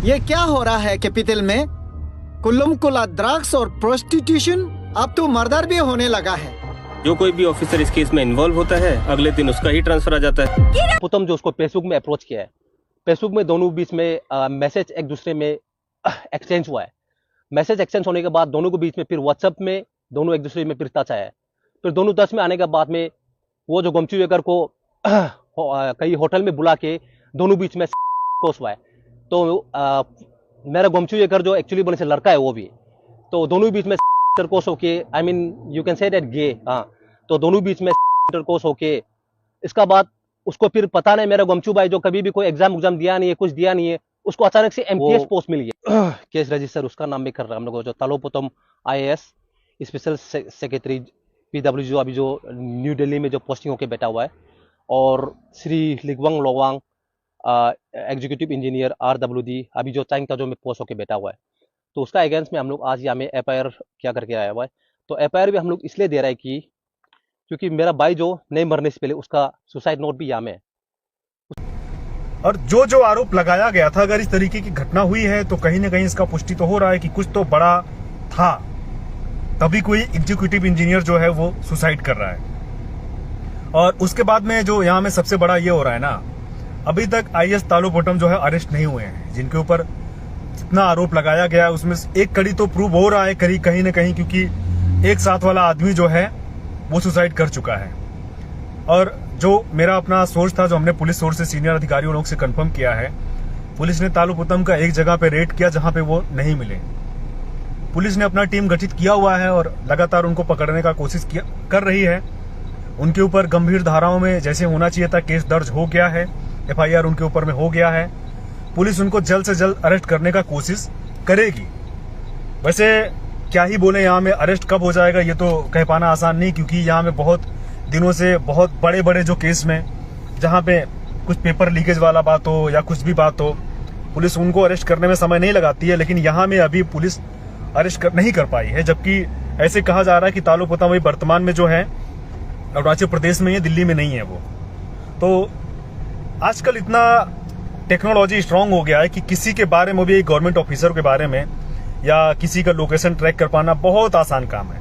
ये क्या हो रहा है कैपिटल में? कुल्लम कुला ड्रग्स और प्रोस्टिट्यूशन, अब तो मर्डर भी होने लगा है। जो कोई भी ऑफिसर इस केस में इन्वॉल्व होता है, अगले दिन उसका ही ट्रांसफर आ जाता है। पुतम जो उसको फेसबुक में अप्रोच किया है, फेसबुक में दोनों बीच में मैसेज एक दूसरे में एक्सचेंज हुआ है। मैसेज एक्सचेंज होने के बाद दोनों के बीच में फिर व्हाट्सएप में दोनों एक दूसरे में फिर टच आया है। फिर दोनों टच में आने के बाद में वो जो गोमचू वेकर को कई होटल में बुला के दोनों बीच में कोस हुआ है। तो मेरा गोमचू वेकर जो एक्चुअली बोलने से लड़का है वो भी, तो दोनों बीच में इंटरकोर्स होके, I mean you can say that gay, हाँ, तो दोनों बीच में इंटरकोर्स होके इसका बाद उसको फिर पता नहीं, मेरा गोमचू भाई जो कभी भी कोई एग्जाम दिया नहीं है, कुछ दिया नहीं है, उसको अचानक से एमटीएस पोस्ट मिल गया। केस रजिस्टर उसका नाम भी कर रहा है हम लोग, जो तालोपुतम IAS स्पेशल सेक्रेटरी PW जो अभी जो न्यू दिल्ली में जो पोस्टिंग होके बैठा हुआ है, और Shri Ligwang Lowang executive engineer RWD अभी जो चाइंग ताजो में पोस्ट होके बैठा हुआ है। तो उसका अगेंस्ट में हम लोग आज यहाँ में FIR क्या करके आया हुआ है। तो FIR भी हम लोग इसलिए दे रहा है कि क्योंकि मेरा भाई जो नहीं मरने से पहले उसका सुसाइड नोट भी यहाँ में है। और जो आरोप लगाया गया था, अगर इस तरीके की घटना हुई है तो कहीं ना कहीं इसका पुष्टि तो हो रहा है कि कुछ तो बड़ा था, तभी कोई एग्जीक्यूटिव इंजीनियर जो है वो सुसाइड कर रहा है। और उसके बाद में जो यहाँ में सबसे बड़ा ये हो रहा है ना, अभी तक IAS तालोपुतम जो है अरेस्ट नहीं हुए हैं, जिनके ऊपर जितना आरोप लगाया गया उसमें एक कड़ी तो प्रूव हो रहा है कहीं ना कहीं, क्योंकि एक साथ वाला आदमी जो है वो सुसाइड कर चुका है। और जो मेरा अपना सोर्स था, जो हमने पुलिस सोर्स से सीनियर अधिकारियों लोग से कंफर्म किया है, पुलिस ने तालोपुतम का एक जगह पे रेड किया जहां पे वो नहीं मिले। पुलिस ने अपना टीम गठित किया हुआ है और लगातार उनको पकड़ने का कोशिश कर रही है। उनके ऊपर गंभीर धाराओं में जैसे होना चाहिए था केस दर्ज हो गया है, FIR उनके ऊपर में हो गया है। पुलिस उनको जल्द से जल्द अरेस्ट करने का कोशिश करेगी। वैसे क्या ही बोले, यहाँ में अरेस्ट कब हो जाएगा ये तो कह पाना आसान नहीं, क्योंकि यहाँ में बहुत दिनों से बहुत बड़े बड़े जो केस में जहाँ पे कुछ पेपर लीकेज वाला बात हो या कुछ भी बात हो, पुलिस उनको अरेस्ट करने में समय नहीं लगाती है। लेकिन यहाँ में अभी पुलिस अरेस्ट नहीं कर पाई है, जबकि ऐसे कहा जा रहा है कि तालोपुतम अभी वर्तमान में जो है अरुणाचल प्रदेश में है, दिल्ली में नहीं है वो। तो आजकल इतना टेक्नोलॉजी स्ट्रांग हो गया है कि किसी के बारे में भी, गवर्नमेंट ऑफिसर के बारे में या किसी का लोकेशन ट्रैक कर पाना बहुत आसान काम है।